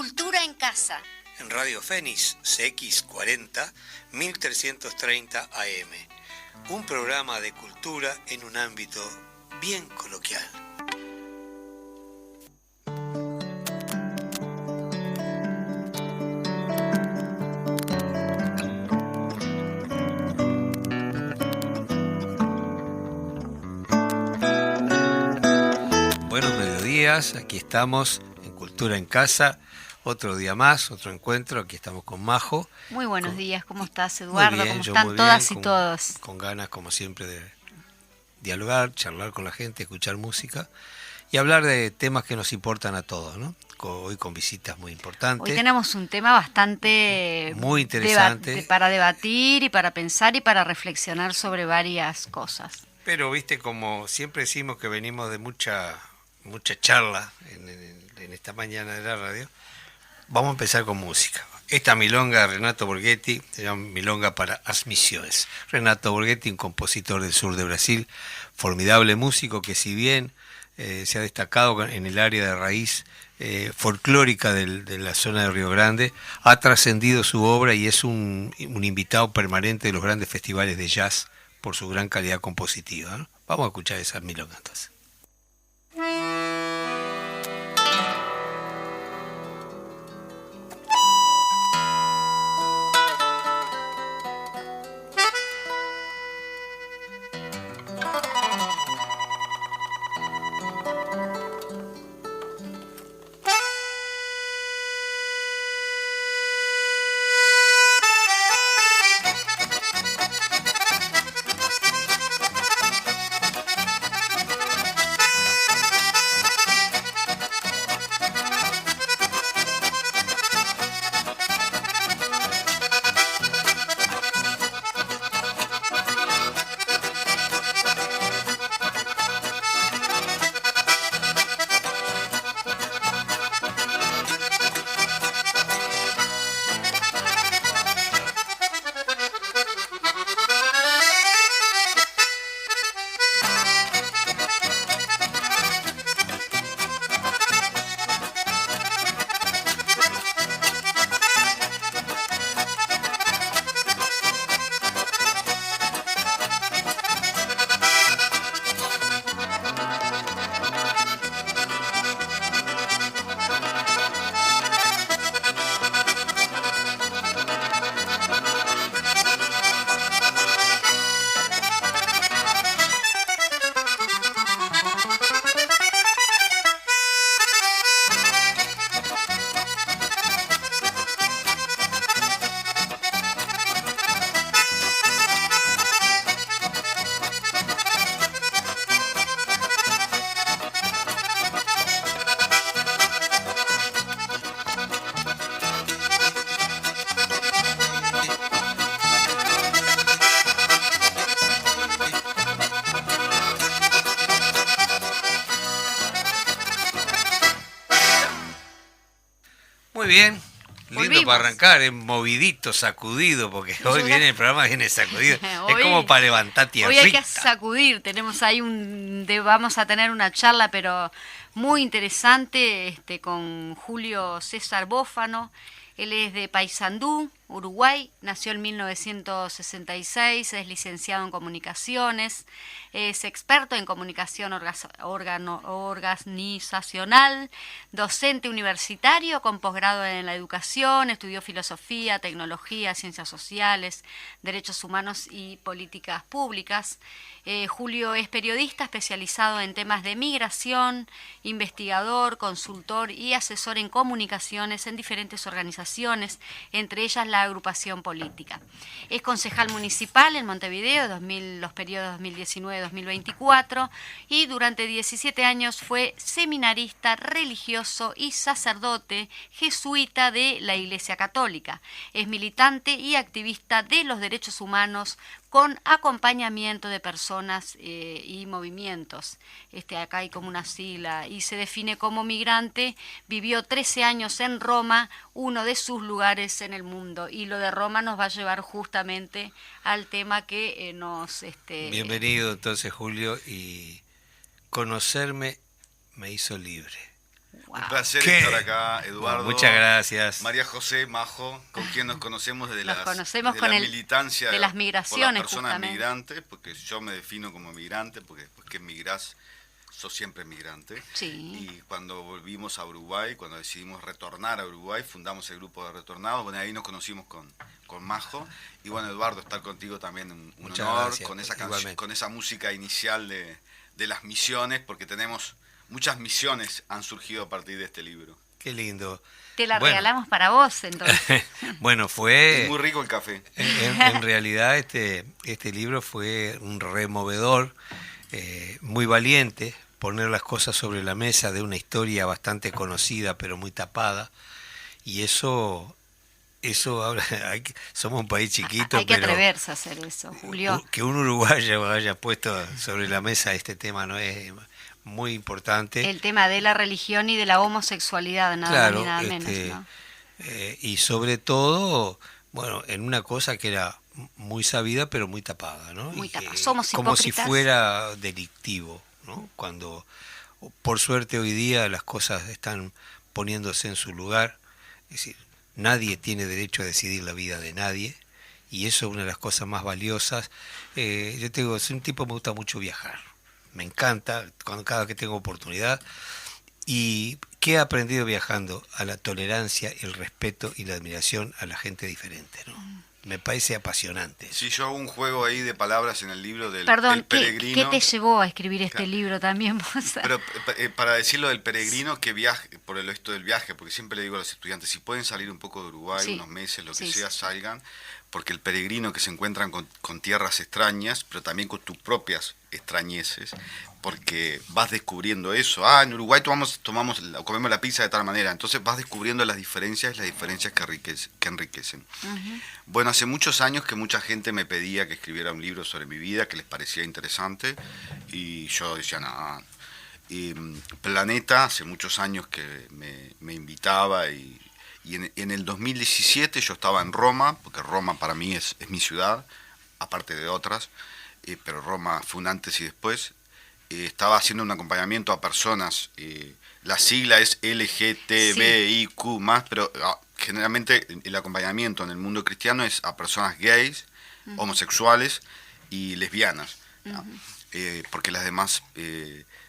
Cultura en Casa. En Radio Fénix, CX40, 1330 AM. Un programa de cultura en un ámbito bien coloquial. Buenos mediodías, aquí estamos en Cultura en Casa. Otro día más, otro encuentro, aquí estamos con Majo. Muy buenos días, ¿cómo estás, Eduardo? Muy bien, ¿Cómo yo están muy todas bien, y todos? con ganas, como siempre, de dialogar, charlar con la gente, escuchar música y hablar de temas que nos importan a todos, ¿no? Hoy con visitas muy importantes. Hoy tenemos un tema bastante muy interesante para debatir y para pensar y para reflexionar sobre varias cosas. Pero, viste, como siempre decimos que venimos de mucha charla en esta mañana de la radio, vamos a empezar con música. Esta milonga de Renato Borghetti se llama Milonga para as Misiones. Renato Borghetti, un compositor del sur de Brasil, formidable músico que, si bien se ha destacado en el área de raíz folclórica de la zona de Río Grande, ha trascendido su obra y es un invitado permanente de los grandes festivales de jazz por su gran calidad compositiva, ¿no? Vamos a escuchar esa milonga entonces. Muy bien, lindo. Volvimos. Para arrancar, movidito, sacudido, porque hoy viene el programa, viene sacudido. Hoy, es como para levantar tierrita. Hoy hay que sacudir, tenemos ahí vamos a tener una charla, pero muy interesante, con Julio César Bófano. Él es de Paysandú, Uruguay, nació en 1966, es licenciado en comunicaciones, es experto en comunicación organizacional, docente universitario con posgrado en la educación, estudió filosofía, tecnología, ciencias sociales, derechos humanos y políticas públicas. Julio es periodista especializado en temas de migración, investigador, consultor y asesor en comunicaciones en diferentes organizaciones, entre ellas la agrupación política. Es concejal municipal en Montevideo, los periodos 2019-2024, y durante 17 años fue seminarista religioso y sacerdote jesuita de la Iglesia Católica. Es militante y activista de los derechos humanos con acompañamiento de personas y movimientos. Acá hay como una sigla, y se define como migrante. Vivió 13 años en Roma, uno de sus lugares en el mundo, y lo de Roma nos va a llevar justamente al tema que nos... Bienvenido entonces, Julio, y conocerme me hizo libre. Wow. Un placer ¿Qué? estar acá, Eduardo. Bueno, muchas gracias. María José Majo, con quien nos conocemos desde Nos conocemos desde con la militancia de las por migraciones, las personas justamente. migrantes, porque yo me defino como migrante, porque después que migrás, sos siempre migrante. Sí. Y cuando volvimos a Uruguay, cuando decidimos retornar a Uruguay, fundamos el grupo de retornados. Bueno, ahí nos conocimos con Majo. Y bueno, Eduardo, estar contigo también un Muchas honor, gracias, con esa igualmente. con esa música inicial de las misiones, porque tenemos muchas misiones han surgido a partir de este libro. Qué lindo. Te la Bueno. regalamos para vos, entonces. Bueno, Es fue... muy rico el café. En realidad este libro fue un removedor, muy valiente, poner las cosas sobre la mesa de una historia bastante conocida pero muy tapada, y eso ahora somos un país chiquito, Hay que pero atreverse a hacer eso, Julio. que un uruguayo haya puesto sobre la mesa este tema no es muy importante. El tema de la religión y de la homosexualidad, nada Claro, más ni nada menos, ¿no? Y sobre todo, bueno, en una cosa que era muy sabida pero muy tapada, ¿no? Muy Y que tapada. Somos como si hipócritas. fuera delictivo, ¿no? Cuando, por suerte, hoy día las cosas están poniéndose en su lugar. Es decir, nadie tiene derecho a decidir la vida de nadie, y eso es una de las cosas más valiosas. Yo te digo, soy un tipo que me gusta mucho viajar. Me encanta cada que tengo oportunidad. ¿Y qué he aprendido viajando? A la tolerancia, el respeto y la admiración a la gente diferente, ¿no? Me parece apasionante. Sí, yo hago un juego ahí de palabras en el libro del Perdón, peregrino. ¿qué te llevó a escribir este Claro. libro también vos? Pero para decirlo del peregrino que viaje, por esto del viaje, porque siempre le digo a los estudiantes, si pueden salir un poco de Uruguay, Sí. unos meses, lo que Sí, sea, sí. salgan, porque el peregrino que se encuentran con tierras extrañas, pero también con tus propias extrañeces, porque vas descubriendo eso. Ah, en Uruguay comemos la pizza de tal manera, entonces vas descubriendo las diferencias que enriquecen. Ujú. Bueno, hace muchos años que mucha gente me pedía que escribiera un libro sobre mi vida, que les parecía interesante, y yo decía, no. Y Planeta, hace muchos años que me invitaba, y en el 2017 yo estaba en Roma, porque Roma para mí es mi ciudad, aparte de otras, pero Roma fue un antes y después. Estaba haciendo un acompañamiento a personas, la sigla es LGTBIQ+, pero generalmente el acompañamiento en el mundo cristiano es a personas gays, homosexuales y lesbianas, ¿no? Porque las demás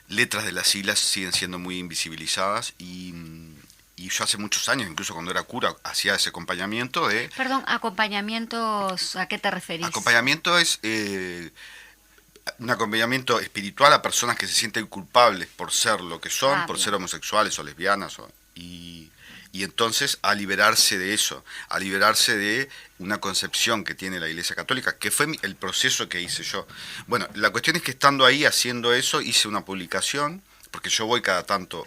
letras de las siglas siguen siendo muy invisibilizadas, y yo hace muchos años, incluso cuando era cura, hacía ese acompañamiento de... Perdón, acompañamientos, ¿a qué te referís? Acompañamiento es un acompañamiento espiritual a personas que se sienten culpables por ser lo que son, por bien. ser homosexuales o lesbianas, y entonces a liberarse de eso, a liberarse de una concepción que tiene la Iglesia Católica, que fue el proceso que hice yo. Bueno, la cuestión es que estando ahí haciendo eso, hice una publicación, porque yo voy cada tanto,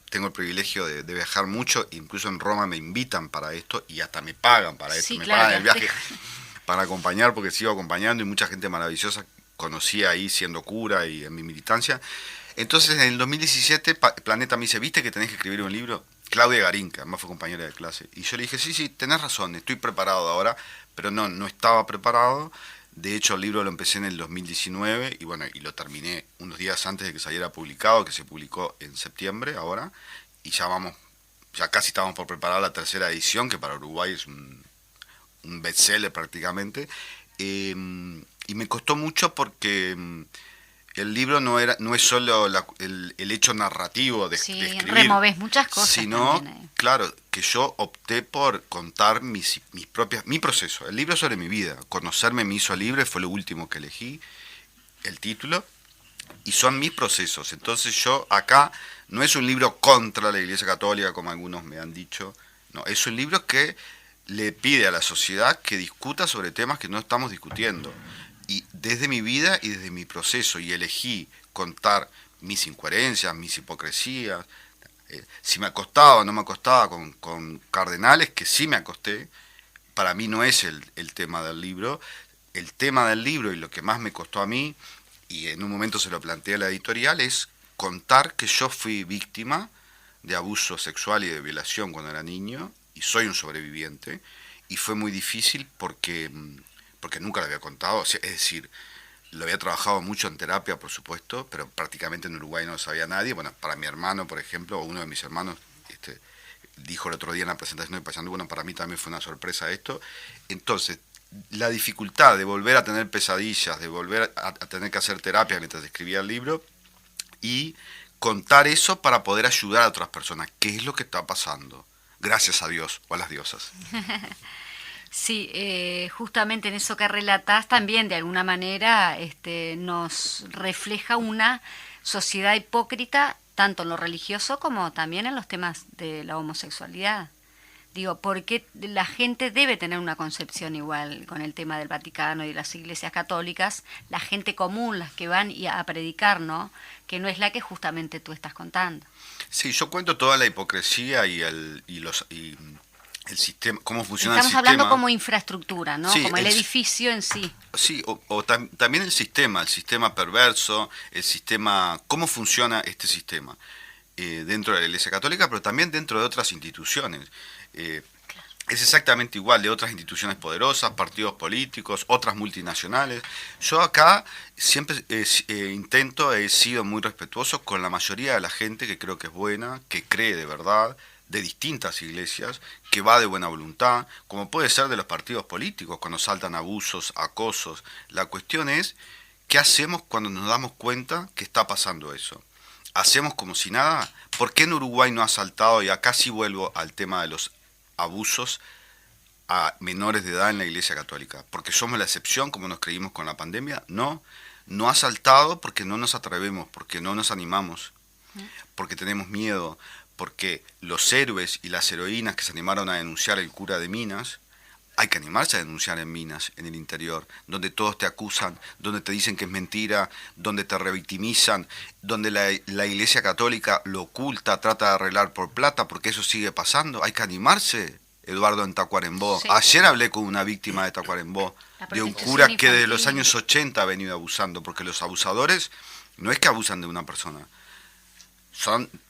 tengo el privilegio de viajar mucho, incluso en Roma me invitan para esto y hasta me pagan para esto, Sí, me claro, pagan el que viaje para acompañar, porque sigo acompañando, y mucha gente maravillosa conocí ahí siendo cura y en mi militancia. Entonces en el 2017 Planeta me dice, ¿viste que tenés que escribir un libro? Claudia Garín, que además fue compañera de clase. Y yo le dije, sí, tenés razón, estoy preparado ahora, pero no estaba preparado. De hecho, el libro lo empecé en el 2019 y bueno, y lo terminé unos días antes de que saliera publicado, que se publicó en septiembre ahora, y ya casi estábamos por preparar la tercera edición, que para Uruguay es un bestseller prácticamente. Y me costó mucho porque el libro no es solo el hecho narrativo de escribir, removés muchas cosas sino, también, claro, que yo opté por contar mi proceso. El libro es sobre mi vida. Conocerme me hizo libre, fue lo último que elegí, el título, y son mis procesos. Entonces yo acá no es un libro contra la Iglesia Católica, como algunos me han dicho, no, es un libro que le pide a la sociedad que discuta sobre temas que no estamos discutiendo. Y desde mi vida y desde mi proceso, y elegí contar mis incoherencias, mis hipocresías, si me acostaba o no me acostaba con cardenales, que sí me acosté, para mí no es el tema del libro. El tema del libro, y lo que más me costó a mí, y en un momento se lo planteé a la editorial, es contar que yo fui víctima de abuso sexual y de violación cuando era niño, y soy un sobreviviente, y fue muy difícil porque nunca lo había contado. O sea, es decir, lo había trabajado mucho en terapia, por supuesto, pero prácticamente en Uruguay no lo sabía nadie. Bueno, para mi hermano, por ejemplo, o uno de mis hermanos, dijo el otro día en la presentación de Paysandú, bueno, para mí también fue una sorpresa esto. Entonces, la dificultad de volver a tener pesadillas, de volver a tener que hacer terapia mientras escribía el libro, y contar eso para poder ayudar a otras personas. ¿Qué es lo que está pasando? Gracias a Dios o a las diosas. Sí, justamente en eso que relatás también de alguna manera nos refleja una sociedad hipócrita tanto en lo religioso como también en los temas de la homosexualidad. Digo, porque la gente debe tener una concepción igual con el tema del Vaticano y de las iglesias católicas, la gente común, las que van a predicar, ¿no? Que no es la que justamente tú estás contando. Sí, yo cuento toda la hipocresía y el sistema, cómo funciona el sistema. Estamos hablando como infraestructura, ¿no? Sí, como el edificio en sí. Sí, también el sistema perverso, el sistema, cómo funciona este sistema dentro de la Iglesia Católica, pero también dentro de otras instituciones. Es exactamente igual de otras instituciones poderosas, partidos políticos, otras multinacionales. Yo acá siempre he sido muy respetuoso con la mayoría de la gente que creo que es buena, que cree de verdad, de distintas iglesias, que va de buena voluntad, como puede ser de los partidos políticos, cuando saltan abusos, acosos. La cuestión es, ¿qué hacemos cuando nos damos cuenta que está pasando eso? ¿Hacemos como si nada? ¿Por qué en Uruguay no ha saltado? Y acá sí vuelvo al tema de los abusos a menores de edad en la Iglesia Católica. ¿Porque somos la excepción, como nos creímos con la pandemia? No, no ha saltado porque no nos atrevemos, porque no nos animamos, porque tenemos miedo, porque los héroes y las heroínas que se animaron a denunciar el cura de Minas, hay que animarse a denunciar en Minas, en el interior, donde todos te acusan, donde te dicen que es mentira, donde te revictimizan, donde la Iglesia Católica lo oculta, trata de arreglar por plata, porque eso sigue pasando. Hay que animarse, Eduardo, en Tacuarembó. Sí. Ayer hablé con una víctima de Tacuarembó, de un cura que desde los años 80 ha venido abusando, porque los abusadores no es que abusan de una persona,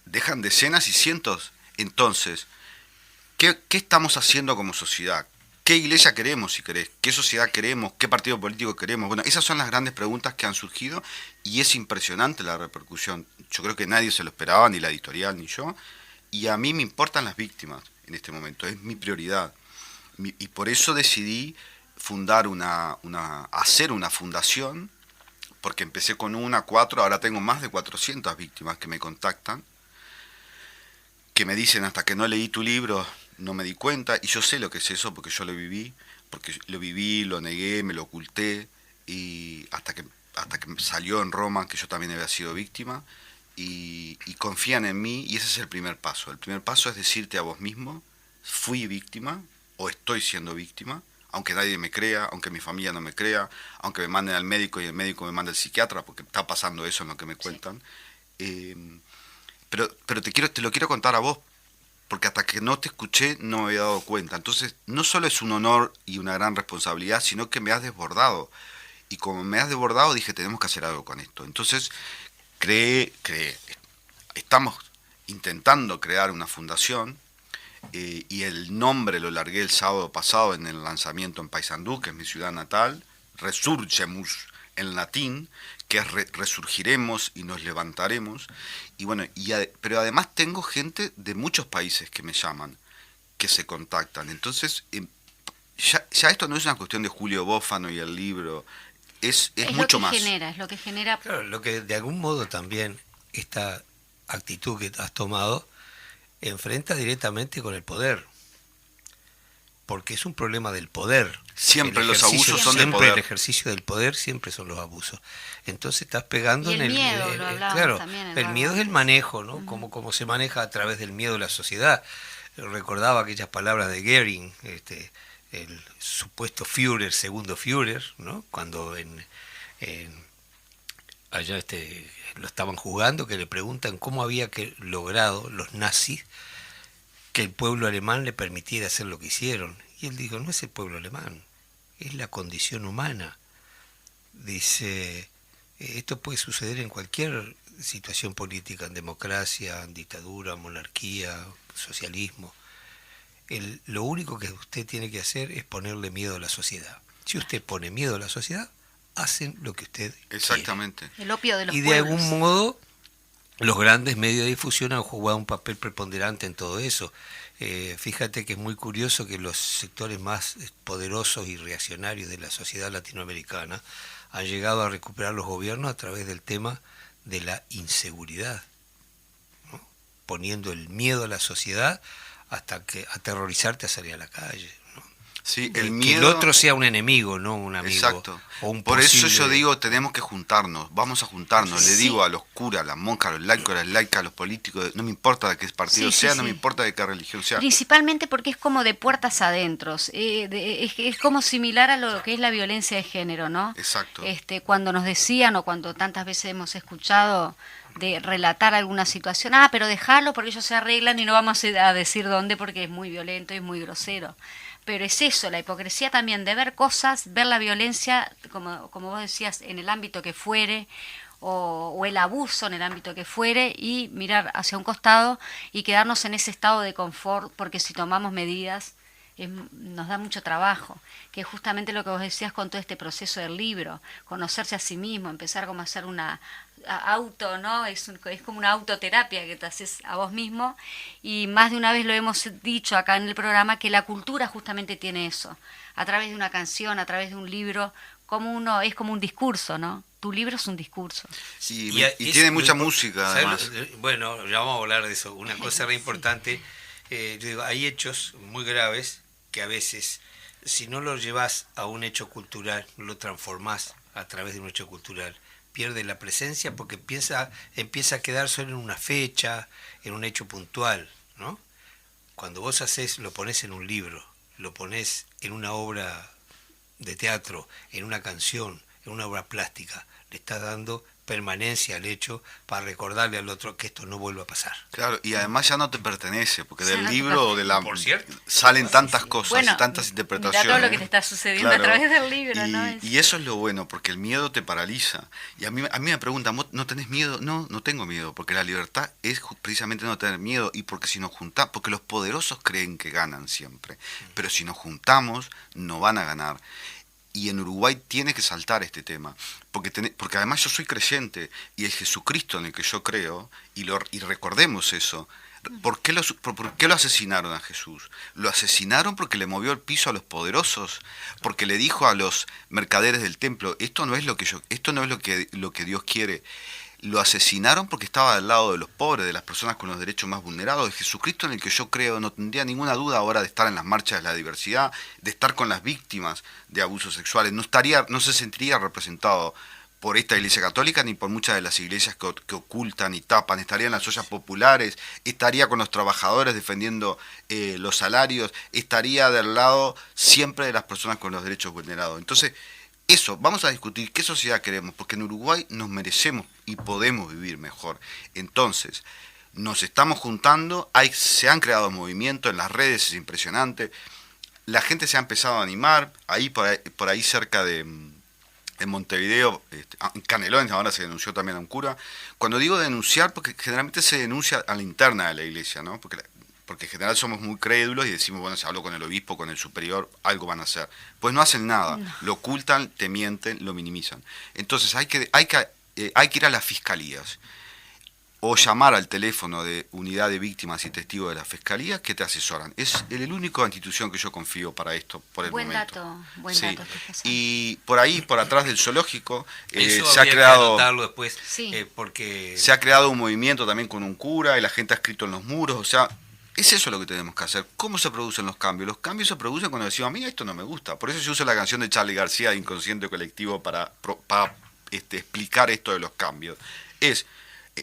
dejan decenas y cientos. Entonces, ¿qué estamos haciendo como sociedad? ¿Qué iglesia queremos, si querés? ¿Qué sociedad queremos? ¿Qué partido político queremos? Bueno, esas son las grandes preguntas que han surgido y es impresionante la repercusión. Yo creo que nadie se lo esperaba, ni la editorial, ni yo. Y a mí me importan las víctimas en este momento, es mi prioridad. Y por eso decidí hacer una fundación, porque empecé con 4, ahora tengo más de 400 víctimas que me contactan, que me dicen, hasta que no leí tu libro no me di cuenta, y yo sé lo que es eso porque yo lo viví, lo negué, me lo oculté, y hasta que salió en Roma que yo también había sido víctima, y confían en mí, y ese es el primer paso. El primer paso es decirte a vos mismo, fui víctima, o estoy siendo víctima, aunque nadie me crea, aunque mi familia no me crea, aunque me manden al médico y el médico me mande al psiquiatra, porque está pasando eso en lo que me cuentan. Sí. Pero te lo quiero contar a vos, porque hasta que no te escuché no me había dado cuenta. Entonces, no solo es un honor y una gran responsabilidad, sino que me has desbordado. Y como me has desbordado, dije, tenemos que hacer algo con esto. Entonces, estamos intentando crear una fundación, y el nombre lo largué el sábado pasado en el lanzamiento en Paysandú, que es mi ciudad natal, Resurgemus en latín, que es resurgiremos y nos levantaremos. Y bueno, pero además tengo gente de muchos países que me llaman, que se contactan. Entonces, ya esto no es una cuestión de Julio Bófano y el libro, es mucho más. Es lo que genera. Claro, lo que de algún modo también esta actitud que has tomado enfrenta directamente con el poder, porque es un problema del poder. Siempre los abusos son del poder. El ejercicio del poder siempre son los abusos. Entonces estás pegando en el miedo. Claro, también el miedo es el manejo, ¿no? Como se maneja a través del miedo la sociedad. Recordaba aquellas palabras de Goering, el supuesto Führer, segundo Führer, ¿no? Cuando allá lo estaban juzgando, que le preguntan cómo había logrado los nazis que el pueblo alemán le permitiera hacer lo que hicieron. Y él dijo, no es el pueblo alemán, es la condición humana. Dice, esto puede suceder en cualquier situación política, en democracia, en dictadura, monarquía, socialismo. Lo único que usted tiene que hacer es ponerle miedo a la sociedad. Si usted pone miedo a la sociedad, hacen lo que usted Exactamente. El opio de los quiere. Y de pueblos. algún modo los grandes medios de difusión han jugado un papel preponderante en todo eso. Fíjate que es muy curioso que los sectores más poderosos y reaccionarios de la sociedad latinoamericana han llegado a recuperar los gobiernos a través del tema de la inseguridad, ¿no? Poniendo el miedo a la sociedad hasta que aterrorizarte a salir a la calle, ¿no? Sí, Que el miedo... el otro sea un enemigo, no un amigo. Exacto. O un Por eso posible... yo digo, tenemos que juntarnos, vamos a juntarnos. Sí. Le digo a los curas, a las monjas, a los laicos, a las laicas, a los políticos, no me importa de qué partido sea, no me importa de qué religión sea. Principalmente porque es como de puertas adentro, es como similar a lo que es la violencia de género, ¿no? Exacto. Cuando nos decían o cuando tantas veces hemos escuchado de relatar alguna situación, pero déjalo porque ellos se arreglan y no vamos a decir dónde porque es muy violento y es muy grosero. Pero es eso, la hipocresía también de ver cosas, ver la violencia, como vos decías, en el ámbito que fuere, o el abuso en el ámbito que fuere, y mirar hacia un costado y quedarnos en ese estado de confort, porque si tomamos medidas nos da mucho trabajo, que es justamente lo que vos decías con todo este proceso del libro, conocerse a sí mismo, empezar como a hacer una auto, ¿no? Es como una autoterapia que te haces a vos mismo, y más de una vez lo hemos dicho acá en el programa, que la cultura justamente tiene eso, a través de una canción, a través de un libro, es como un discurso, ¿no? Tu libro es un discurso. Sí, y tiene mucha música, además. Bueno, ya vamos a hablar de eso. Una cosa re importante, yo digo, hay hechos muy graves que a veces, si no lo llevas a un hecho cultural, no lo transformás a través de un hecho cultural, pierde la presencia porque empieza a quedar solo en una fecha, en un hecho puntual, ¿no? Cuando vos lo ponés en un libro, lo ponés en una obra de teatro, en una canción, en una obra plástica, le estás dando permanencia al hecho para recordarle al otro que esto no vuelva a pasar. Claro, y además ya no te pertenece, porque Ya del no te libro o de la Por cierto. salen tantas cosas Bueno, y tantas interpretaciones. Mira todo lo que te está sucediendo Claro. a través del libro, y, ¿no? y eso es lo bueno, porque el miedo te paraliza. Y a mí me preguntan, ¿no tenés miedo? No, no tengo miedo, porque la libertad es precisamente no tener miedo, y porque si nos juntamos, porque los poderosos creen que ganan siempre, pero si nos juntamos, no van a ganar. Y en Uruguay tiene que saltar este tema, porque además yo soy creyente, y el Jesucristo en el que yo creo, y recordemos eso. ¿Por qué lo asesinaron a Jesús? Lo asesinaron porque le movió el piso a los poderosos, porque le dijo a los mercaderes del templo, esto no es lo que Dios quiere. Lo asesinaron porque estaba al lado de los pobres, de las personas con los derechos más vulnerados. El Jesucristo en el que yo creo no tendría ninguna duda ahora de estar en las marchas de la diversidad, de estar con las víctimas de abusos sexuales. No se sentiría representado por esta Iglesia Católica ni por muchas de las iglesias que ocultan y tapan. Estaría en las ollas populares, estaría con los trabajadores defendiendo los salarios, estaría del lado siempre de las personas con los derechos vulnerados. Entonces, eso, vamos a discutir qué sociedad queremos, porque en Uruguay nos merecemos y podemos vivir mejor. Entonces, nos estamos juntando, se han creado movimientos en las redes, es impresionante. La gente se ha empezado a animar, por ahí cerca de Montevideo, en Canelones ahora se denunció también a un cura. Cuando digo denunciar, porque generalmente se denuncia a la interna de la iglesia, ¿no? Porque en general somos muy crédulos y decimos, bueno, se habló con el obispo, con el superior, algo van a hacer. Pues no hacen nada, no. Lo ocultan, te mienten, lo minimizan. Entonces hay que ir a las fiscalías o llamar al teléfono de unidad de víctimas y testigos de la fiscalía que te asesoran. Es la única institución que yo confío para esto por el momento. Buen sí. dato. Y por ahí, por atrás del zoológico, se ha creado después, sí. Porque se ha creado un movimiento también con un cura y la gente ha escrito en los muros, o sea, es eso lo que tenemos que hacer. ¿Cómo se producen los cambios? Los cambios se producen cuando decimos, a mí esto no me gusta. Por eso yo uso la canción de Charly García, de Inconsciente Colectivo, para explicar esto de los cambios. Es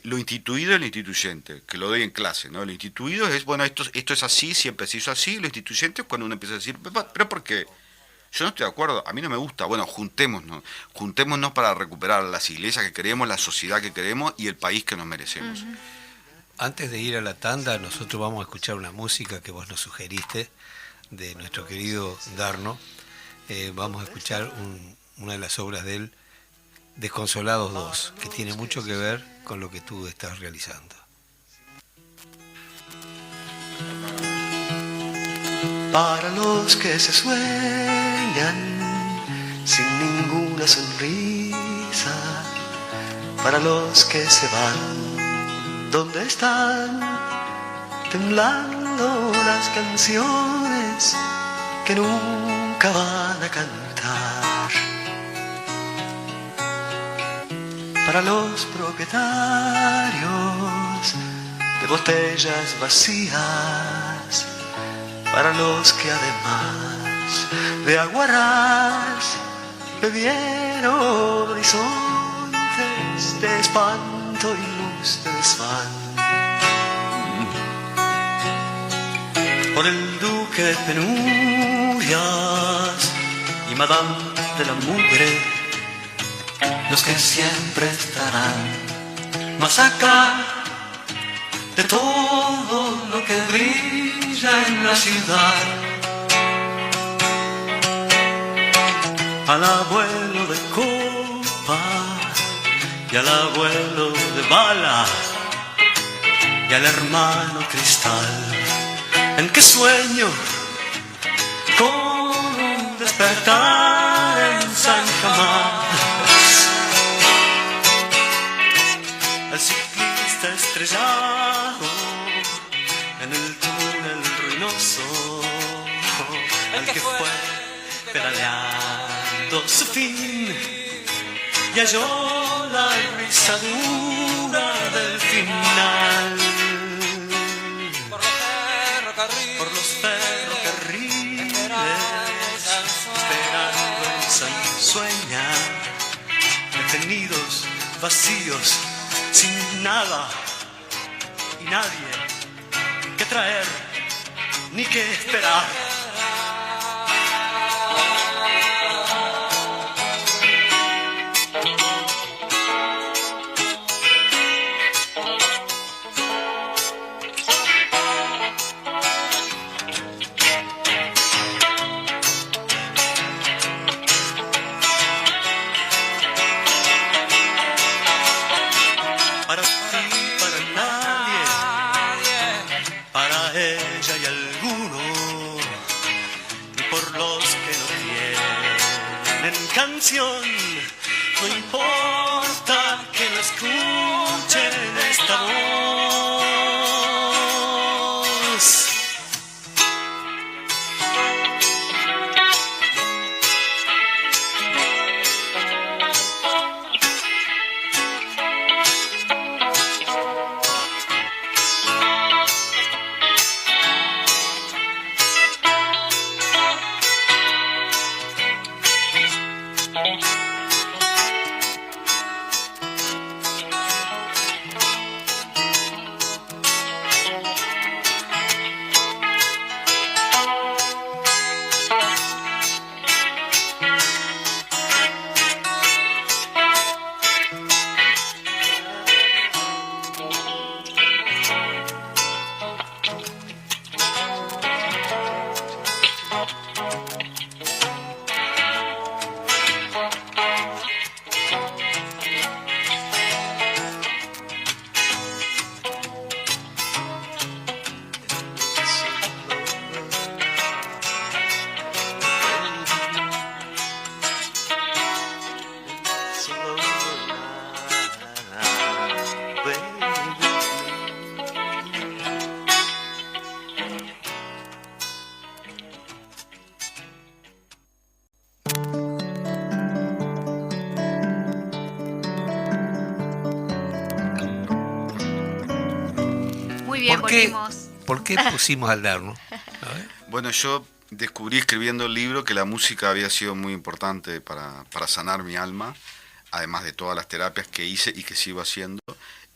lo instituido y lo instituyente, que lo doy en clase, ¿no? Lo instituido es, bueno, esto es así, siempre se hizo así. Lo instituyente es cuando uno empieza a decir, pero ¿por qué? Yo no estoy de acuerdo, a mí no me gusta. Bueno, juntémonos para recuperar las iglesias que queremos, la sociedad que queremos y el país que nos merecemos. Uh-huh. Antes de ir a la tanda, nosotros vamos a escuchar una música que vos nos sugeriste, de nuestro querido Darno. Vamos a escuchar una de las obras de él, Desconsolados 2, que tiene mucho que ver con lo que tú estás realizando. Para los que se sueñan sin ningún una sonrisa para los que se van. ¿Dónde están temblando las canciones que nunca van a cantar? Para los propietarios de botellas vacías, para los que además de aguarrás bebieron horizontes de espanto y luz de desván. Por el duque de penurias y madame de la mugre, los que siempre estarán más acá de todo lo que brilla en la ciudad. Al abuelo de copa y al abuelo de bala y al hermano cristal, en qué sueño con un despertar en San Jamás. El ciclista estrellado en el túnel ruinoso, el que fue pedaleando su fin y halló la risadura del final. Por los ferrocarriles, esperando en sueña, detenidos, vacíos, sin nada y nadie que traer ni que esperar. No importa que no escuchen esta voz. ¿Por qué pusimos al Darno? Bueno, yo descubrí escribiendo el libro que la música había sido muy importante para sanar mi alma, además de todas las terapias que hice y que sigo haciendo.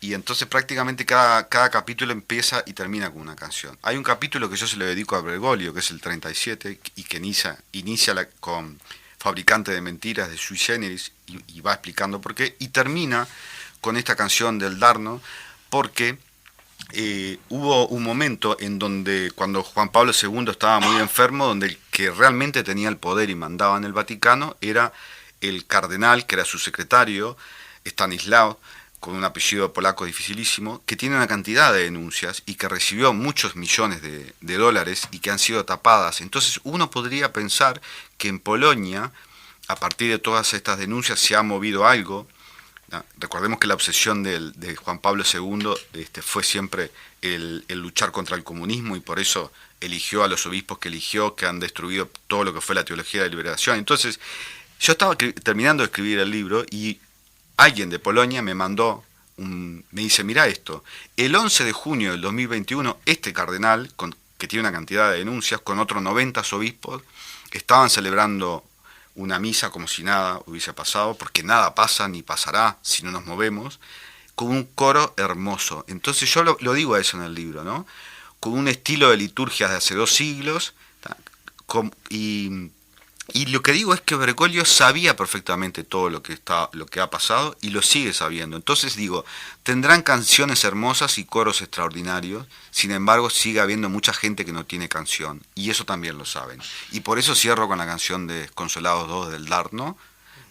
Y entonces prácticamente cada capítulo empieza y termina con una canción. Hay un capítulo que yo se lo dedico a Bergoglio, que es el 37, y que inicia con Fabricante de Mentiras de Sui Generis, y va explicando por qué, y termina con esta canción del Darno, porque hubo un momento en donde, cuando Juan Pablo II estaba muy enfermo, donde el que realmente tenía el poder y mandaba en el Vaticano era el cardenal, que era su secretario, Stanislao, con un apellido polaco dificilísimo, que tiene una cantidad de denuncias y que recibió muchos millones de dólares y que han sido tapadas. Entonces uno podría pensar que en Polonia a partir de todas estas denuncias se ha movido algo. Recordemos que la obsesión de Juan Pablo II fue siempre el luchar contra el comunismo, y por eso eligió a los obispos que eligió, que han destruido todo lo que fue la teología de la liberación. Entonces, yo estaba terminando de escribir el libro y alguien de Polonia me mandó, me dice, mira esto, el 11 de junio del 2021, este cardenal, que tiene una cantidad de denuncias, con otros 90 obispos, estaban celebrando una misa como si nada hubiese pasado, porque nada pasa ni pasará si no nos movemos, con un coro hermoso. Entonces yo lo digo a eso en el libro, ¿no? Con un estilo de liturgia de hace 2 siglos, y lo que digo es que Bergoglio sabía perfectamente todo lo que ha pasado y lo sigue sabiendo. Entonces digo, tendrán canciones hermosas y coros extraordinarios, sin embargo sigue habiendo mucha gente que no tiene canción, y eso también lo saben. Y por eso cierro con la canción de Consolados 2 del Darno,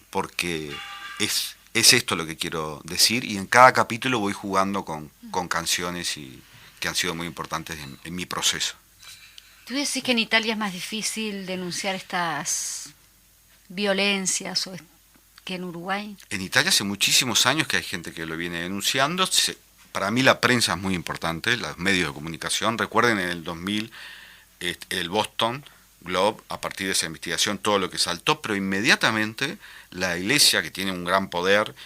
porque es esto lo que quiero decir, y en cada capítulo voy jugando con canciones que han sido muy importantes en mi proceso. ¿Tú decís que en Italia es más difícil denunciar estas violencias que en Uruguay? En Italia hace muchísimos años que hay gente que lo viene denunciando. Para mí la prensa es muy importante, los medios de comunicación. Recuerden en el 2000 el Boston Globe, a partir de esa investigación, todo lo que saltó, pero inmediatamente la Iglesia, que tiene un gran poder,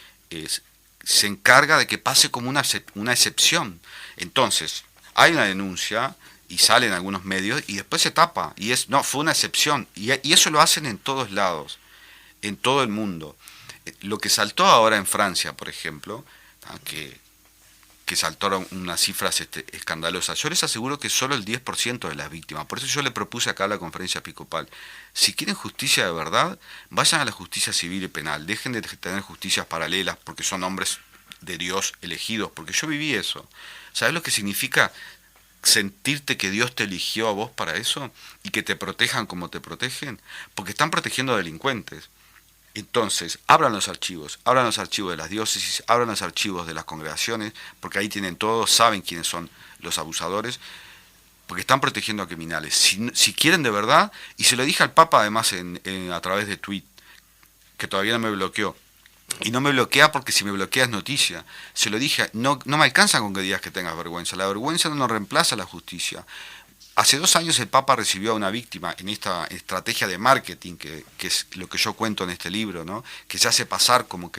se encarga de que pase como una excepción. Entonces, hay una denuncia y sale en algunos medios y después se tapa, y fue una excepción, y eso lo hacen en todos lados, en todo el mundo. Lo que saltó ahora en Francia, por ejemplo, que saltaron unas cifras escandalosas, yo les aseguro que solo el 10% de las víctimas. Por eso yo le propuse acá a la conferencia episcopal, si quieren justicia de verdad, vayan a la justicia civil y penal, dejen de tener justicias paralelas porque son hombres de Dios elegidos, porque yo viví eso. ¿Sabes lo que significa sentirte que Dios te eligió a vos para eso y que te protejan como te protegen? Porque están protegiendo a delincuentes. Entonces, abran los archivos de las diócesis, abran los archivos de las congregaciones, porque ahí tienen todo, saben quiénes son los abusadores, porque están protegiendo a criminales. Si quieren de verdad, y se lo dije al Papa además a través de tweet, que todavía no me bloqueó, y no me bloquea porque si me bloquea es noticia. Se lo dije, no me alcanza con que digas que tengas vergüenza. La vergüenza no nos reemplaza la justicia. Hace 2 años el Papa recibió a una víctima en esta estrategia de marketing, que es lo que yo cuento en este libro, ¿no? Que se hace pasar como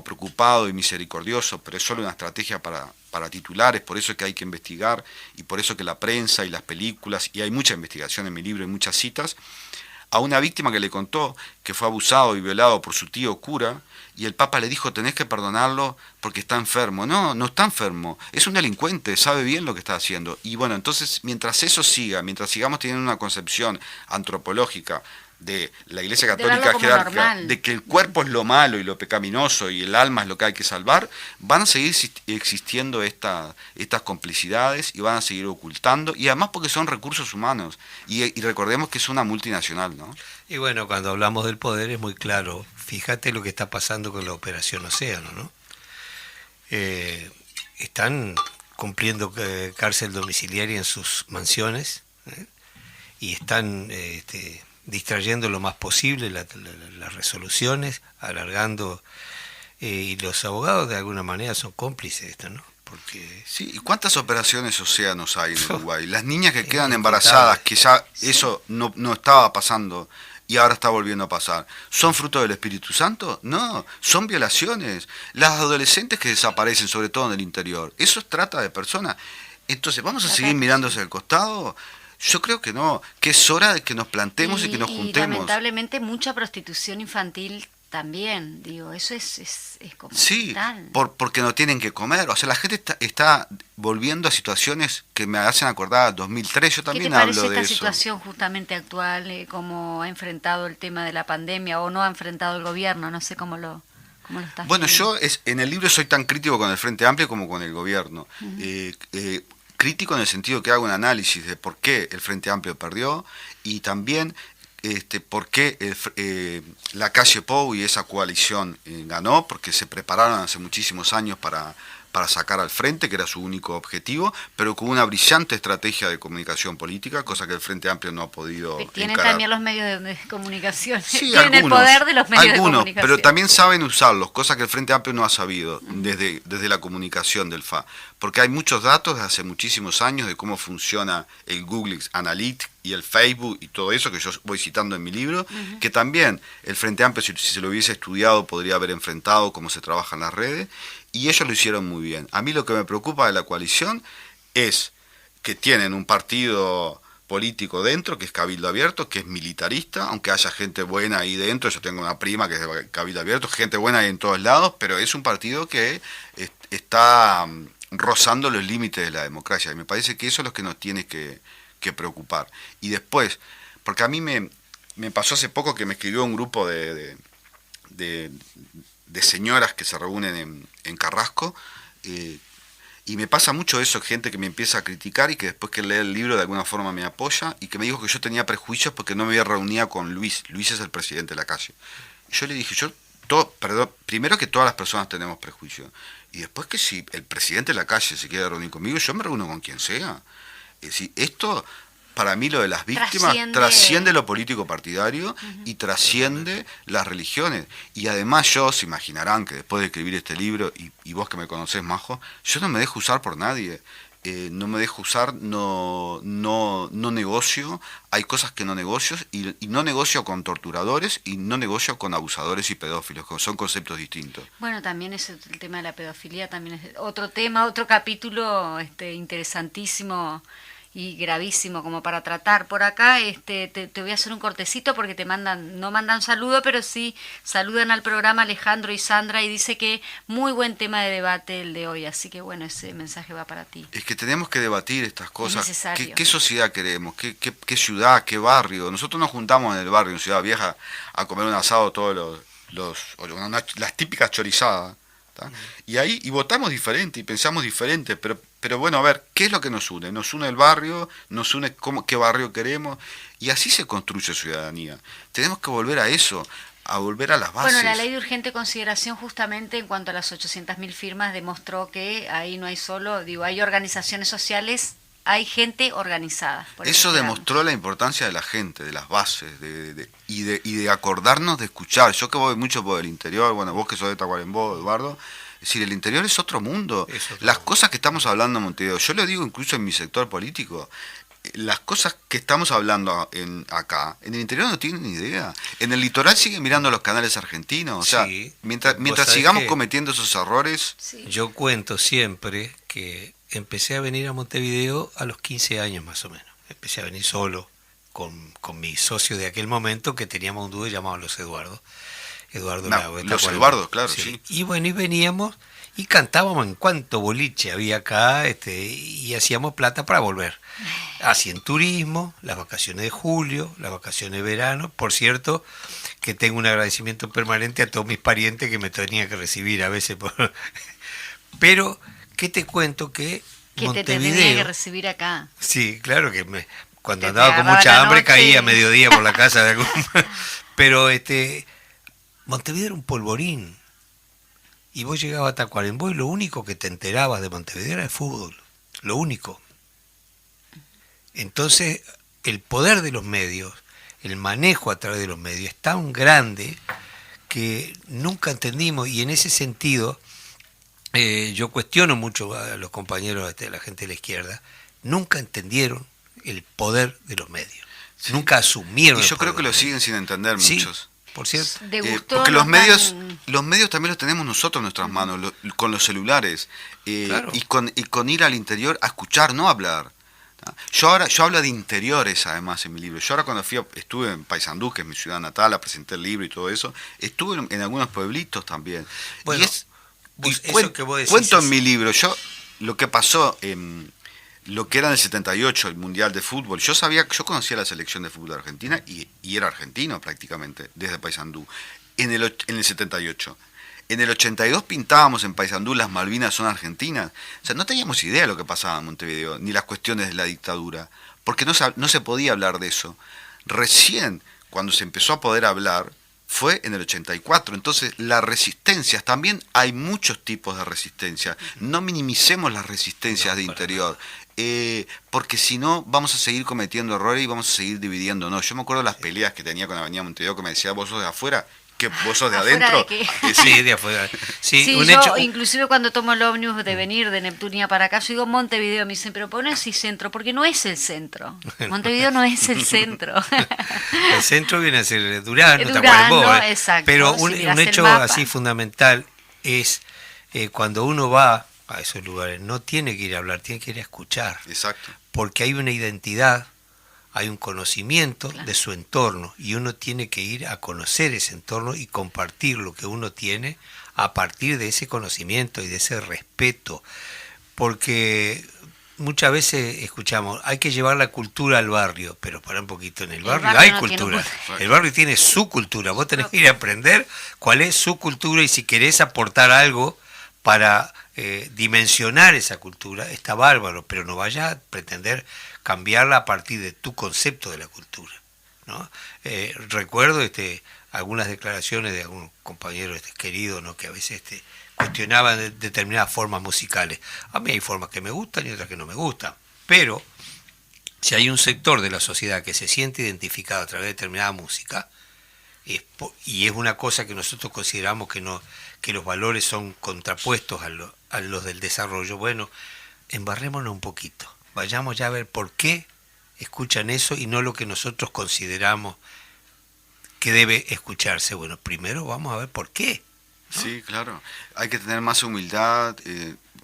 preocupado y misericordioso, pero es solo una estrategia para titulares. Por eso es que hay que investigar, y por eso que la prensa y las películas, y hay mucha investigación en mi libro y muchas citas, a una víctima que le contó que fue abusado y violado por su tío cura, y el Papa le dijo, tenés que perdonarlo porque está enfermo. No está enfermo, es un delincuente, sabe bien lo que está haciendo. Y bueno, entonces, mientras eso siga, mientras sigamos teniendo una concepción antropológica de la Iglesia Católica jerárquica, de que el cuerpo es lo malo y lo pecaminoso y el alma es lo que hay que salvar, van a seguir existiendo estas complicidades y van a seguir ocultando, y además porque son recursos humanos, y recordemos que es una multinacional, ¿no? Y bueno, cuando hablamos del poder es muy claro, fíjate lo que está pasando con la Operación Océano, ¿no? Están cumpliendo cárcel domiciliaria en sus mansiones, y están distrayendo lo más posible las resoluciones, alargando, y los abogados de alguna manera son cómplices de esto, ¿no? Porque sí, ¿y cuántas operaciones océanos hay en Uruguay? Las niñas que quedan embarazadas, que ya eso no estaba pasando y ahora está volviendo a pasar, ¿son fruto del Espíritu Santo? No, son violaciones. Las adolescentes que desaparecen, sobre todo en el interior, eso es trata de personas. Entonces, ¿vamos a seguir mirándose al costado? Yo creo que no, que es hora de que nos plantemos y que nos juntemos. Y lamentablemente mucha prostitución infantil también, digo, eso es como sí, tal. Porque no tienen que comer. O sea, la gente está volviendo a situaciones que me hacen acordar a 2003. Yo también hablo de eso. ¿Qué te parece esta situación justamente actual, cómo ha enfrentado el tema de la pandemia o no ha enfrentado el gobierno? No sé cómo lo estás Bueno, viendo. en el libro soy tan crítico con el Frente Amplio como con el gobierno. Crítico en el sentido que hago un análisis de por qué el Frente Amplio perdió, y también por qué Lacalle Pou y esa coalición ganó, porque se prepararon hace muchísimos años para sacar al frente, que era su único objetivo, pero con una brillante estrategia de comunicación política, cosa que el Frente Amplio no ha podido Tienen encarar. también los medios de comunicación. Sí, Tienen algunos, el poder de los medios de algunos, comunicación. pero también saben usarlos, cosa que el Frente Amplio no ha sabido desde la comunicación del FA. Porque hay muchos datos de hace muchísimos años de cómo funciona el Google Analytics y el Facebook y todo eso que yo voy citando en mi libro, que también el Frente Amplio, si se lo hubiese estudiado, podría haber enfrentado cómo se trabaja en las redes, y ellos lo hicieron muy bien. A mí lo que me preocupa de la coalición es que tienen un partido político dentro, que es Cabildo Abierto, que es militarista, aunque haya gente buena ahí dentro. Yo tengo una prima que es de Cabildo Abierto, gente buena ahí en todos lados, pero es un partido que está rozando los límites de la democracia, y me parece que eso es lo que nos tiene que preocupar. Y después, porque a mí me pasó hace poco que me escribió un grupo de señoras que se reúnen en Carrasco, y me pasa mucho eso, gente que me empieza a criticar y que después que lee el libro de alguna forma me apoya, y que me dijo que yo tenía prejuicios porque no me había reunido con Luis. Luis es el presidente de la calle. Y yo le dije, primero que todas las personas tenemos prejuicios, y después que si el presidente de la calle se quiere reunir conmigo, yo me reúno con quien sea. Es decir, esto, para mí, lo de las víctimas trasciende lo político partidario y trasciende las religiones. Y además se imaginarán que después de escribir este libro, y vos que me conocés, Majo, yo no me dejo usar por nadie. No me dejo usar, no negocio, hay cosas que no negocio, y no negocio con torturadores y no negocio con abusadores y pedófilos, que son conceptos distintos. Bueno, también es el tema de la pedofilia, también es otro tema, otro capítulo interesantísimo y gravísimo como para tratar. Por acá te voy a hacer un cortecito porque no mandan saludo, pero sí saludan al programa Alejandro y Sandra, y dice que muy buen tema de debate el de hoy, así que bueno, ese mensaje va para ti. Es que tenemos que debatir estas cosas. Es necesario. ¿Qué sociedad queremos? ¿Qué ciudad? ¿Qué barrio? Nosotros nos juntamos en el barrio, en Ciudad Vieja, a comer un asado todos las típicas chorizadas, ¿tá? Y votamos diferente y pensamos diferente, pero bueno, a ver, ¿qué es lo que nos une? Nos une el barrio, nos une qué barrio queremos, y así se construye ciudadanía. Tenemos que volver a eso, a volver a las bases. Bueno, la ley de urgente consideración, justamente en cuanto a las 800.000 firmas, demostró que ahí no hay hay organizaciones sociales, hay gente organizada. Eso demostró la importancia de la gente, de las bases, y de acordarnos de escuchar. Yo que voy mucho por el interior, bueno, vos que sos de Tacuarembó, Eduardo, es decir, el interior es otro mundo. Las cosas que estamos hablando en Montevideo, yo lo digo incluso en mi sector político, las cosas que estamos hablando acá, en el interior no tienen ni idea. En el litoral siguen mirando los canales argentinos. O sea, Sí, mientras sigamos cometiendo esos errores... Sí. Yo cuento siempre que empecé a venir a Montevideo a los 15 años más o menos. Empecé a venir solo con mi socio de aquel momento, que teníamos un dúo llamado Los Eduardos. Los Eduardos, claro, sí. Y bueno, y veníamos y cantábamos en cuanto boliche había acá, y hacíamos plata para volver. Hacían turismo, las vacaciones de julio, las vacaciones de verano. Por cierto, que tengo un agradecimiento permanente a todos mis parientes que me tenían que recibir a veces. Pero, ¿qué te cuento? Que te tenía que recibir acá. Sí, claro que cuando Te andaba con agarraba mucha la hambre noche. caía a mediodía por la casa de algún... Pero Montevideo era un polvorín. Y vos llegabas a Tacuarembó y lo único que te enterabas de Montevideo era el fútbol. Lo único. Entonces, el poder de los medios, el manejo a través de los medios es tan grande que nunca entendimos, y en ese sentido yo cuestiono mucho a los compañeros de la gente de la izquierda, nunca entendieron el poder de los medios. Sí. Nunca asumieron. Y yo creo que lo siguen sin entender muchos. Sí, por cierto. Porque los medios también los tenemos nosotros en nuestras manos, con los celulares, Claro. y con ir al interior a escuchar, no a hablar. Yo hablo de interiores además en mi libro. Yo ahora cuando estuve en Paysandú, que es mi ciudad natal, presenté el libro y todo eso, estuve en algunos pueblitos también. Bueno, cuento en mi libro, lo que pasó lo que era en el 78, el Mundial de Fútbol. Yo conocía la selección de fútbol de Argentina y era argentino prácticamente, desde Paysandú, en el 78. En el 82 pintábamos en Paysandú las Malvinas son argentinas. O sea, no teníamos idea de lo que pasaba en Montevideo, ni las cuestiones de la dictadura, porque no se podía hablar de eso. Recién, cuando se empezó a poder hablar, fue en el 84. Entonces, las resistencias, también hay muchos tipos de resistencia. No minimicemos las resistencias de interior, porque si no, vamos a seguir cometiendo errores y vamos a seguir dividiendo. No, yo me acuerdo de las peleas que tenía con Avenida Montevideo, que me decía, vos sos de afuera, que vos sos de adentro. Sí, de afuera. Sí, Sí, un yo hecho, inclusive cuando tomo el ómnibus de venir de Neptunia para acá, yo digo Montevideo, me dicen, pero pones así centro, porque no es el centro. Montevideo no es el centro. el centro viene a ser Durano, Durano, Tacuarembó, exacto. pero Si un mirás el hecho mapa. así fundamental es cuando uno va a esos lugares, no tiene que ir a hablar, tiene que ir a escuchar, Exacto. porque hay una identidad, hay un conocimiento de su entorno y uno tiene que ir a conocer ese entorno y compartir lo que uno tiene a partir de ese conocimiento y de ese respeto, porque muchas veces escuchamos, hay que llevar la cultura al barrio, pero para un poquito, en el barrio hay no cultura, tiene el barrio tiene su cultura, vos tenés que ir a aprender cuál es su cultura y si querés aportar algo para dimensionar esa cultura, está bárbaro, pero no vayas a pretender cambiarla a partir de tu concepto de la cultura, ¿no? Recuerdo algunas declaraciones de algún compañero querido, ¿no? Que a veces cuestionaban determinadas formas musicales. A mí hay formas que me gustan y otras que no me gustan, pero si hay un sector de la sociedad que se siente identificado a través de determinada música, y es una cosa que nosotros consideramos que los valores son contrapuestos a los del desarrollo, bueno, embarrémonos un poquito, vayamos ya a ver por qué escuchan eso y no lo que nosotros consideramos que debe escucharse. Bueno, primero vamos a ver por qué, ¿no? Sí, claro. Hay que tener más humildad.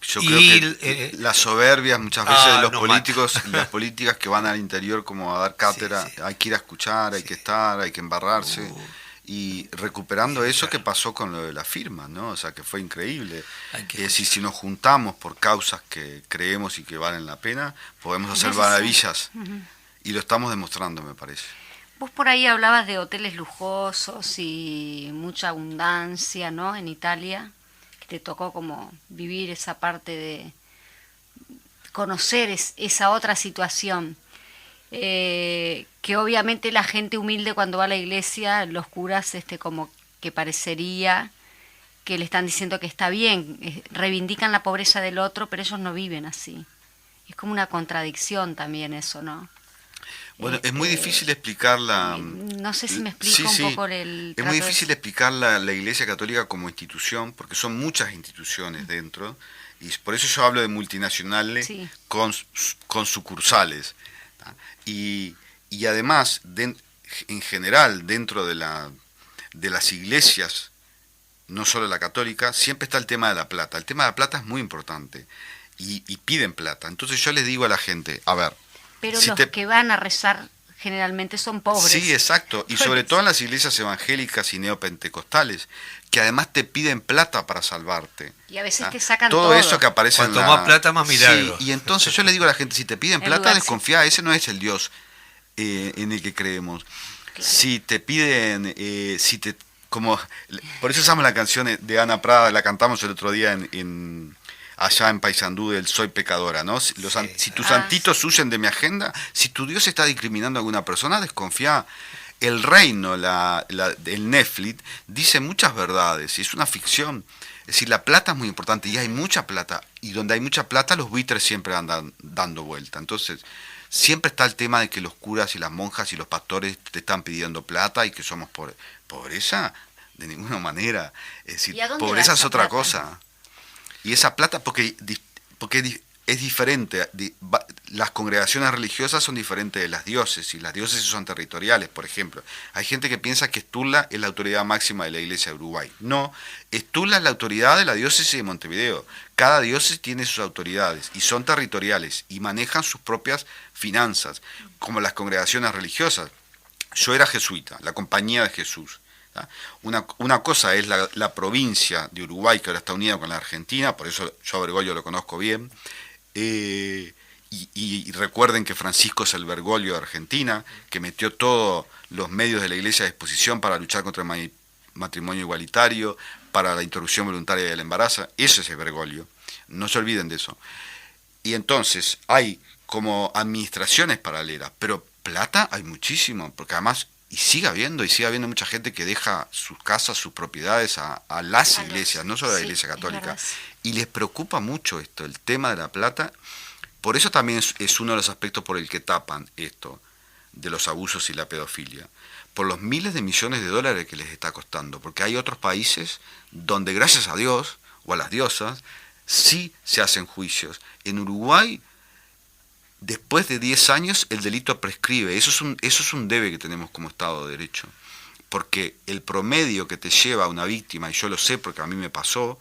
Yo Y creo que las soberbias muchas veces de los nos políticos, las políticas que van al interior como a dar cátedra, Sí. hay que ir a escuchar, hay que estar, hay que embarrarse. Y recuperando eso que pasó con lo de la firma, ¿no? O sea, que fue increíble. Si nos juntamos por causas que creemos y que valen la pena, podemos hacer maravillas. Y lo estamos demostrando, me parece. Vos por ahí hablabas de hoteles lujosos y mucha abundancia, ¿no? En Italia, que te tocó como vivir esa parte de conocer esa otra situación. Que obviamente la gente humilde cuando va a la iglesia, los curas como que parecería que le están diciendo que está bien, reivindican la pobreza del otro, pero ellos no viven así. Es como una contradicción también eso, ¿no? Bueno, es muy difícil explicar No sé si me explico un poco el Es trato muy de- difícil explicar la Iglesia Católica como institución, porque son muchas instituciones dentro, y por eso yo hablo de multinacionales Sí. con sucursales. ¿tá? Y además, en general, dentro de las iglesias, no solo la católica, siempre está el tema de la plata. El tema de la plata es muy importante, y piden plata. Entonces yo les digo a la gente, a ver, Pero si los te- que van a rezar generalmente son pobres. Sí, exacto. Y sobre todo en las iglesias evangélicas y neopentecostales, que además te piden plata para salvarte. Y a veces ¿ah? te sacan todo todo. eso que aparece Cuanto en la... más plata, más milagro. Sí, y entonces yo le digo a la gente, si te piden El plata, lugar, sí. desconfía, ese no es el Dios en el que creemos. Si te piden, por eso usamos la canción de Ana Prada, la cantamos el otro día allá en Paysandú del Soy Pecadora, ¿no? Si tus santitos huyen de mi agenda, si tu Dios está discriminando a alguna persona, desconfía. El reino, el Netflix, dice muchas verdades, y es una ficción. Es decir, la plata es muy importante, y hay mucha plata, y donde hay mucha plata, los buitres siempre andan dando vuelta. Entonces, siempre está el tema de que los curas y las monjas y los pastores te están pidiendo plata y que somos pobreza, de ninguna manera. Es decir, ¿Y a dónde pobreza va es esa otra plata? cosa. Y esa plata, porque es diferente. Las congregaciones religiosas son diferentes de las diócesis. Las diócesis son territoriales, por ejemplo. Hay gente que piensa que Estula es la autoridad máxima de la Iglesia de Uruguay. No, Estula es la autoridad de la diócesis de Montevideo. Cada diócesis tiene sus autoridades y son territoriales y manejan sus propias finanzas, como las congregaciones religiosas. Yo era jesuita, la Compañía de Jesús. Una cosa es la provincia de Uruguay, que ahora está unida con la Argentina, por eso yo a Bergoglio lo conozco bien, y recuerden que Francisco es el Bergoglio de Argentina, que metió todos los medios de la Iglesia a disposición para luchar contra el matrimonio igualitario, para la interrupción voluntaria del embarazo. Ese es el Bergoglio, no se olviden de eso. Y entonces hay como administraciones paralelas, pero plata hay muchísimo, porque además y sigue habiendo mucha gente que deja sus casas, sus propiedades a las iglesias, no solo a la Iglesia Católica. Y les preocupa mucho esto, el tema de la plata. Por eso también es uno de los aspectos por el que tapan esto de los abusos y la pedofilia. Por los miles de millones de dólares que les está costando. Porque hay otros países donde, gracias a Dios o a las diosas, sí se hacen juicios. En Uruguay, después de 10 años, el delito prescribe. Eso es un debe que tenemos como Estado de Derecho. Porque el promedio que te lleva a una víctima, y yo lo sé porque a mí me pasó,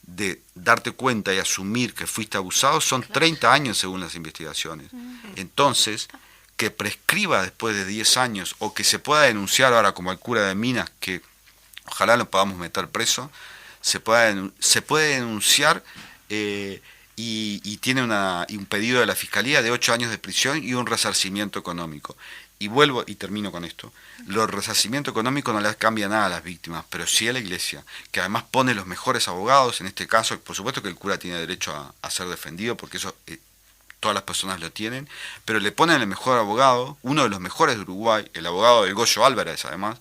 de darte cuenta y asumir que fuiste abusado, son 30 años según las investigaciones. Entonces, que prescriba después de 10 años, o que se pueda denunciar ahora como al cura de Minas, que ojalá lo podamos meter preso, se puede denunciar y tiene un pedido de la Fiscalía de 8 años de prisión y un resarcimiento económico. Y vuelvo y termino con esto. Los resarcimientos económicos no les cambia nada a las víctimas, pero sí a la Iglesia, que además pone los mejores abogados. En este caso, por supuesto que el cura tiene derecho a ser defendido, porque eso todas las personas lo tienen, pero le ponen el mejor abogado, uno de los mejores de Uruguay, el abogado del Goyo Álvarez además,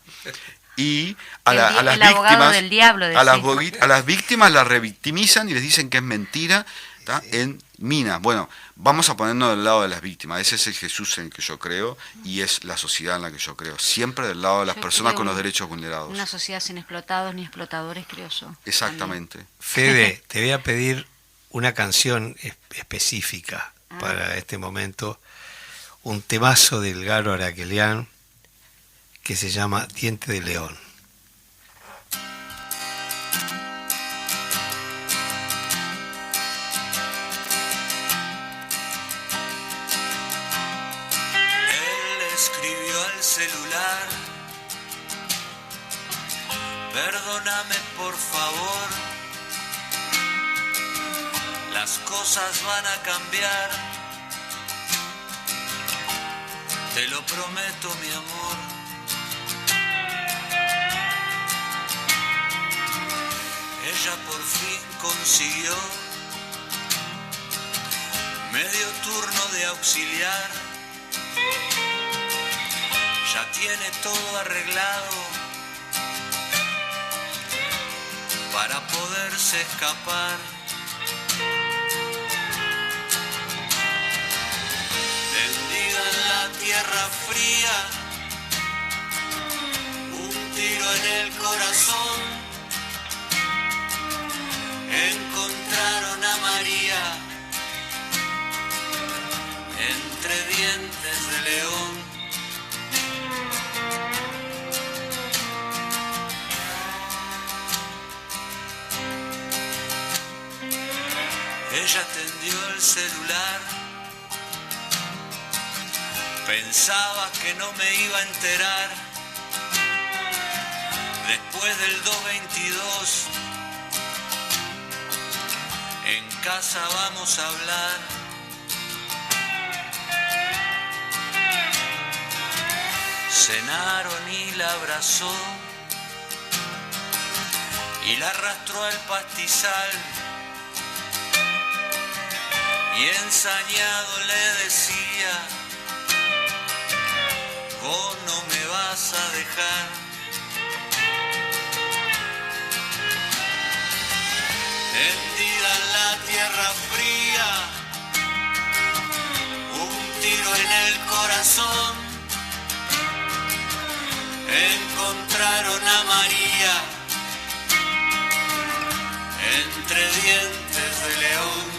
y a las víctimas, del diablo, a las víctimas las revictimizan y les dicen que es mentira. ¿Está? En Minas. Bueno, vamos a ponernos del lado de las víctimas. Ese es el Jesús en el que yo creo y es la sociedad en la que yo creo. Siempre del lado de las personas con los derechos vulnerados. Una sociedad sin explotados ni explotadores, creo yo. Exactamente. También. Fede, te voy a pedir una canción específica para este momento. Un temazo del Garo Araquelian que se llama Diente de León. Celular, perdóname por favor, las cosas van a cambiar, te lo prometo mi amor. Ella por fin consiguió medio turno de auxiliar. Ya tiene todo arreglado para poderse escapar. Tendida en la tierra fría, un tiro en el corazón. Encontraron a María entre dientes de león. Ella atendió el celular, pensaba que no me iba a enterar. Después del 222, en casa vamos a hablar. Cenaron y la abrazó y la arrastró al pastizal. Y ensañado le decía, vos no me vas a dejar. Tendida en la tierra fría, un tiro en el corazón. Encontraron a María entre dientes de león.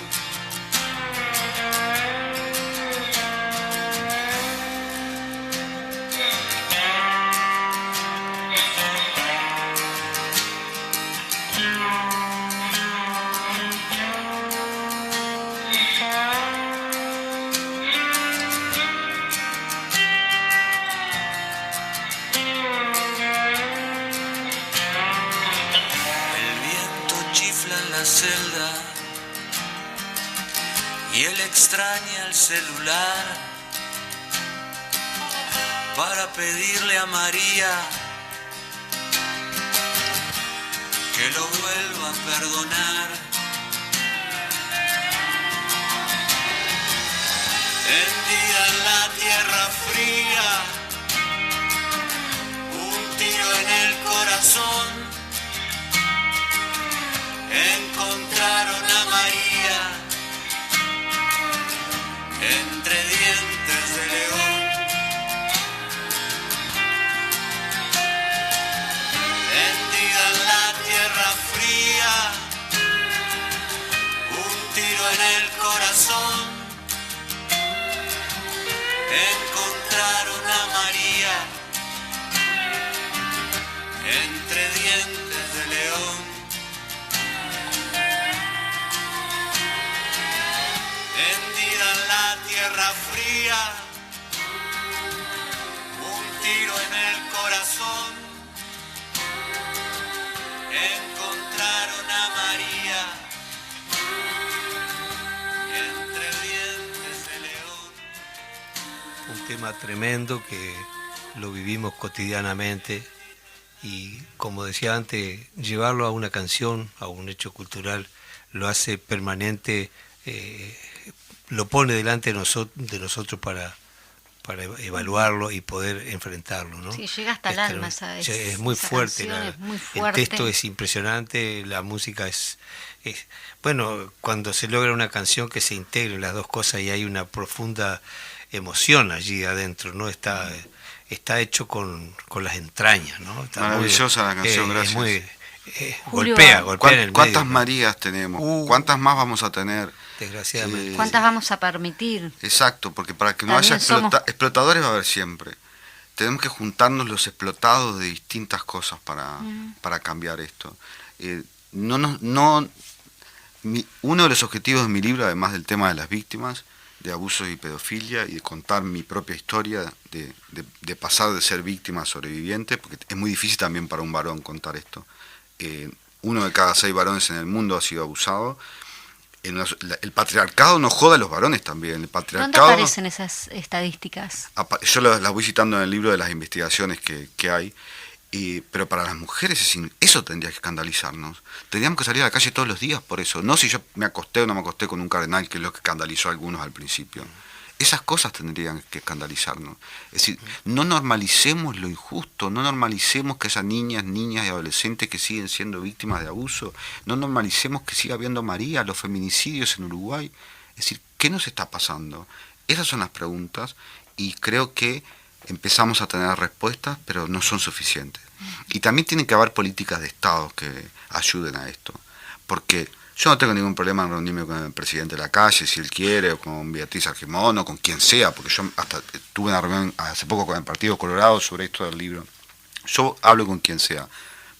Celda y él extraña el celular para pedirle a María que lo vuelva a perdonar. Tendida en la tierra fría, corazón encontraron a María entre dientes de león. Un tema tremendo que lo vivimos cotidianamente y, como decía antes, llevarlo a una canción, a un hecho cultural, lo hace permanente, lo pone delante de nosotros para evaluarlo y poder enfrentarlo, ¿no? Sí, llega hasta el alma es muy fuerte, es muy fuerte. El texto es impresionante, la música es bueno, cuando se logra una canción que se integren las dos cosas y hay una profunda emoción allí adentro, ¿no? Está hecho con las entrañas, ¿no? Está maravillosa la canción, gracias. Es muy, Julio, golpea en el ¿Cuántas medio, Marías tenemos? ¿Cuántas más vamos a tener? Desgraciadamente. ¿Cuántas vamos a permitir? Exacto, porque para que no También haya explotadores va a haber siempre. Tenemos que juntarnos los explotados de distintas cosas para cambiar esto. Uno de los objetivos de mi libro, además del tema de las víctimas, de abusos y pedofilia, y de contar mi propia historia, de pasar de ser víctima a sobreviviente, porque es muy difícil también para un varón contar esto. 1 de cada 6 varones en el mundo ha sido abusado. El patriarcado no joda a los varones también. El patriarcado, ¿dónde aparecen esas estadísticas? Yo las voy citando en el libro de las investigaciones que hay. Pero para las mujeres eso tendría que escandalizarnos. Tendríamos que salir a la calle todos los días por eso. No si yo me acosté o no me acosté con un cardenal, que es lo que escandalizó a algunos al principio. Esas cosas tendrían que escandalizarnos. Es decir, no normalicemos lo injusto, no normalicemos que esas niñas y adolescentes que siguen siendo víctimas de abuso, no normalicemos que siga habiendo María, los feminicidios en Uruguay. Es decir, ¿qué nos está pasando? Esas son las preguntas y creo que empezamos a tener respuestas, pero no son suficientes. Y también tienen que haber políticas de Estado que ayuden a esto. Porque yo no tengo ningún problema en reunirme con el presidente de la calle, si él quiere, o con Beatriz Argimón, o con quien sea, porque yo hasta tuve una reunión hace poco con el Partido Colorado sobre esto del libro. Yo hablo con quien sea.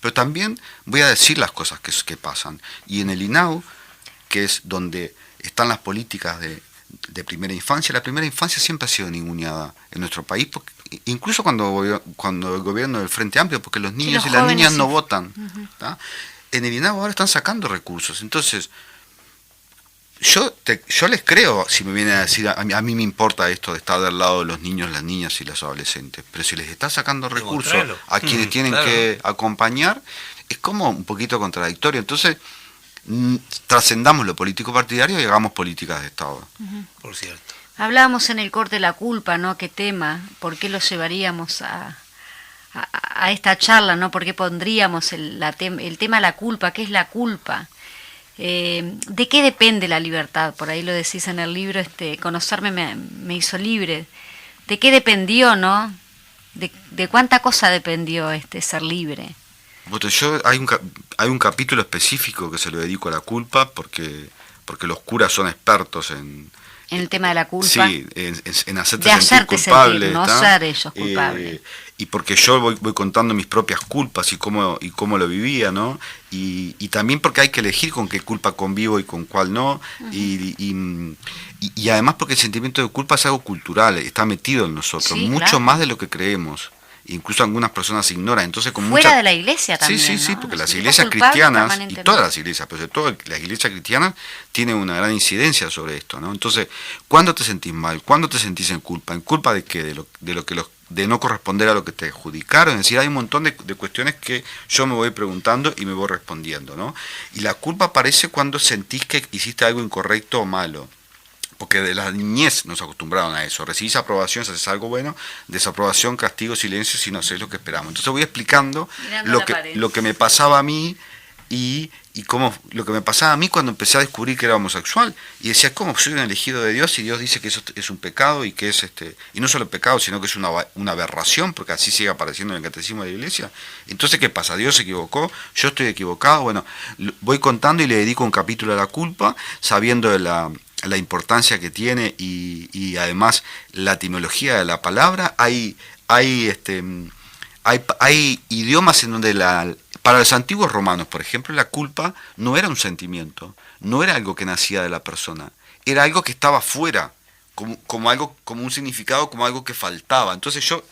Pero también voy a decir las cosas que pasan. Y en el INAU, que es donde están las políticas de primera infancia, la primera infancia siempre ha sido ninguneada en nuestro país, porque, incluso cuando el gobierno del Frente Amplio, porque los niños y las niñas no votan. ¿Tá? En el INAU ahora están sacando recursos. Entonces, yo les creo si me vienen a decir, a mí me importa esto de estar del lado de los niños, las niñas y los adolescentes, pero si les está sacando recursos a quienes tienen que acompañar, es como un poquito contradictorio. Entonces, trascendamos lo político partidario y hagamos políticas de Estado. Por cierto. Hablábamos en el corte de la culpa, ¿no? ¿Qué tema? ¿Por qué lo llevaríamos a esta charla, ¿no? ¿Por qué pondríamos el tema de la culpa? ¿Qué es la culpa? ¿De qué depende la libertad? Por ahí lo decís en el libro, conocerme me hizo libre. ¿De qué dependió, no? ¿De cuánta cosa dependió ser libre? Hay un capítulo específico que se lo dedico a la culpa, porque los curas son expertos en el tema de la culpa. Sí, en hacerte sentir culpable. Sentir, no ser ellos culpables. Y porque yo voy contando mis propias culpas y cómo lo vivía, ¿no? Y también porque hay que elegir con qué culpa convivo y con cuál no. Y además porque el sentimiento de culpa es algo cultural, está metido en nosotros, sí, mucho claro. más de lo que creemos. Incluso algunas personas ignoran. Entonces, fuera de la iglesia también. Sí, ¿no? porque las iglesias cristianas, y todas las iglesias, pero sobre todo las iglesias cristianas, tienen una gran incidencia sobre esto, ¿no? Entonces, ¿cuándo te sentís mal? ¿Cuándo te sentís en culpa? ¿En culpa de qué? De no corresponder a lo que te adjudicaron. Es decir, hay un montón de cuestiones que yo me voy preguntando y me voy respondiendo, ¿no? Y la culpa aparece cuando sentís que hiciste algo incorrecto o malo. Porque de la niñez nos acostumbraron a eso. Recibís aprobación si haces algo bueno, desaprobación, castigo, silencio si no haces lo que esperamos. Entonces voy explicando lo que me pasaba a mí y cómo lo que me pasaba a mí cuando empecé a descubrir que era homosexual. Y decía, ¿cómo soy un elegido de Dios? Y Dios dice que eso es un pecado y que es y no solo pecado, sino que es una aberración, porque así sigue apareciendo en el catecismo de la iglesia. Entonces, ¿qué pasa? ¿Dios se equivocó? ¿Yo estoy equivocado? Bueno, voy contando y le dedico un capítulo a la culpa, sabiendo de la importancia que tiene y además la etimología de la palabra. Hay idiomas en donde para los antiguos romanos, por ejemplo, la culpa no era un sentimiento, no era algo que nacía de la persona, era algo que estaba fuera, como un significado, como algo que faltaba. Entonces yo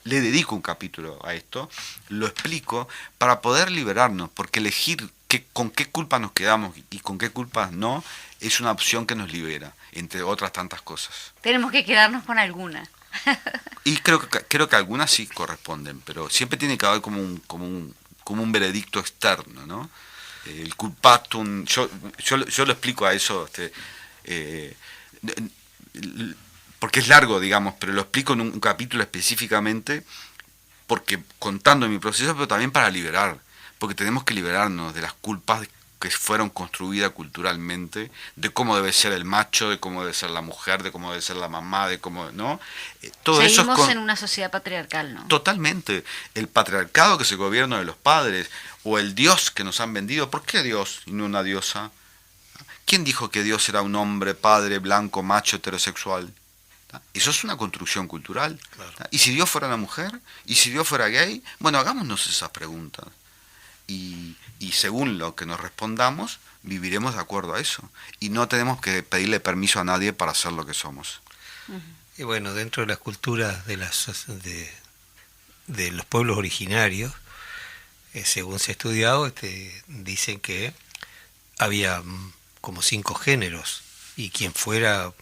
le dedico un capítulo a esto, lo explico para poder liberarnos, porque elegir con qué culpa nos quedamos y con qué culpas no, es una opción que nos libera, entre otras tantas cosas. Tenemos que quedarnos con alguna. Y creo que algunas sí corresponden, pero siempre tiene que haber como un veredicto externo, ¿no? El culpatum, yo lo explico a eso, porque es largo, digamos, pero lo explico en un capítulo específicamente, porque contando mi proceso, pero también para liberar, porque tenemos que liberarnos de las culpas que fueron construidas culturalmente, de cómo debe ser el macho, de cómo debe ser la mujer, de cómo debe ser la mamá, de cómo, ¿no? Todo Seguimos eso en una sociedad patriarcal, ¿no? Totalmente. El patriarcado que es el gobierno de los padres, o el Dios que nos han vendido. ¿Por qué Dios y no una diosa? ¿Quién dijo que Dios era un hombre, padre, blanco, macho, heterosexual? Eso es una construcción cultural. Claro. ¿Y si Dios fuera una mujer? ¿Y si Dios fuera gay? Bueno, hagámonos esas preguntas. Y según lo que nos respondamos, viviremos de acuerdo a eso. Y no tenemos que pedirle permiso a nadie para ser lo que somos. Y bueno, dentro de las culturas de los pueblos originarios, según se ha estudiado, dicen que había como 5 géneros, y quien fuera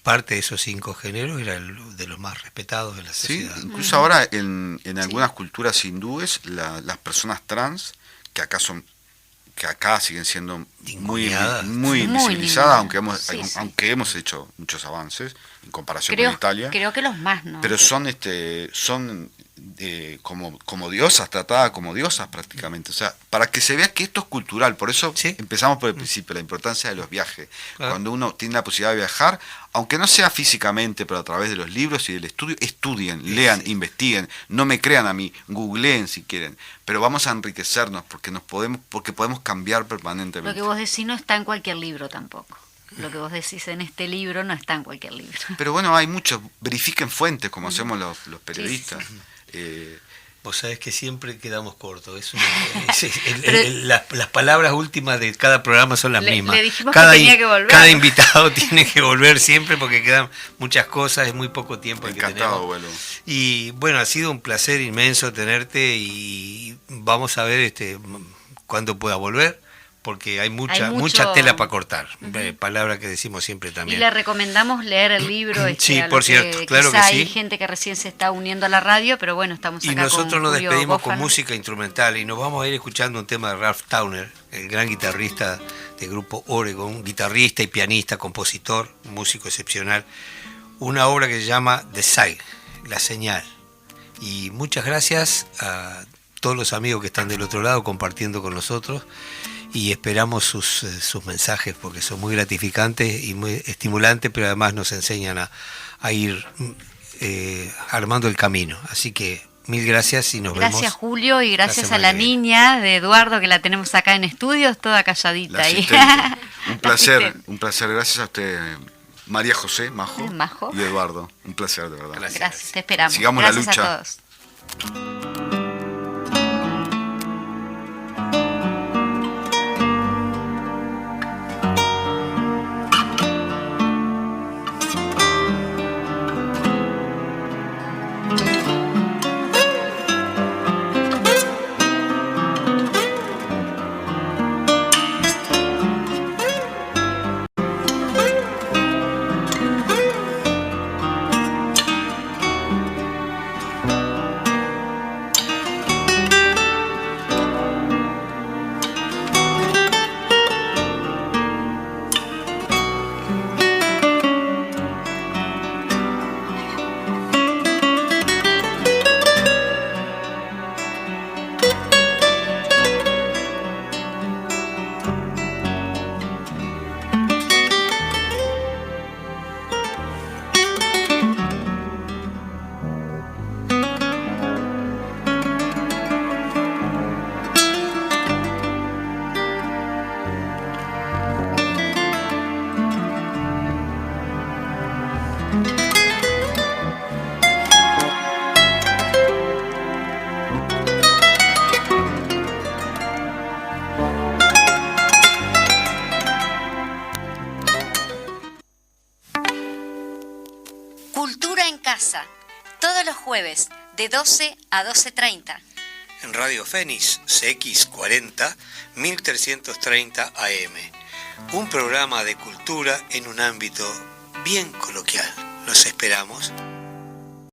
parte de esos 5 géneros era de los más respetados de la Sí, sociedad. incluso ahora en algunas culturas hindúes, las personas trans, que acá siguen siendo muy Ninguneadas. muy Muy invisibilizadas, ninguneadas. aunque hemos hecho muchos avances en comparación Creo, con Italia, creo que los más, ¿no? pero son como diosas, tratadas como diosas prácticamente. O sea, para que se vea que esto es cultural, por eso Sí. empezamos por el principio, la importancia de los viajes. Claro. Cuando uno tiene la posibilidad de viajar, aunque no sea físicamente, pero a través de los libros y del estudio, estudien, lean, investiguen, no me crean a mí, googleen si quieren, pero vamos a enriquecernos porque podemos cambiar Lo permanentemente. que vos decís no está en cualquier libro tampoco. Lo que vos decís en este libro no está en cualquier libro. Pero bueno, hay muchos, verifiquen fuentes como hacemos los periodistas. Vos sabés que siempre quedamos cortos. Pero- Las palabras últimas de cada programa son las mismas. Le dijimos que tenía que volver. Cada invitado tiene que volver siempre porque quedan muchas cosas, es muy poco tiempo el que Encantado, tenemos. vuelo. Y bueno, ha sido un placer inmenso tenerte, y vamos a ver cuándo pueda volver, porque hay mucha mucho- tela para cortar. Palabra que decimos siempre Y también. le recomendamos leer el libro. Sí, a lo por cierto, claro que quizá sí. hay gente que recién se está uniendo a la radio, pero bueno, estamos acá Y nosotros con nos Julio despedimos con Bófano. música instrumental, y nos vamos a ir escuchando un tema de Ralph Towner, el gran guitarrista del grupo Oregon, guitarrista y pianista, compositor, músico excepcional. Una obra que se llama The Sign, La Señal. Y muchas gracias a todos los amigos que están del otro lado compartiendo con nosotros, y esperamos sus mensajes, porque son muy gratificantes y muy estimulantes, pero además nos enseñan a ir armando el camino. Así que mil gracias y nos vemos. Gracias, Julio, y gracias a semana la que viene. niña de Eduardo, que la tenemos acá en estudios, toda La calladita ahí. asistente. Un La placer, asistente. un placer. Gracias a usted, María José, Majo, Majo. y Eduardo. Un placer, de verdad. Gracias. Gracias, te esperamos. Sigamos la Gracias lucha. a todos. todos los jueves de 12 a 12:30. En Radio Fénix CX40 1330 AM. Un programa de cultura en un ámbito bien coloquial. Los esperamos.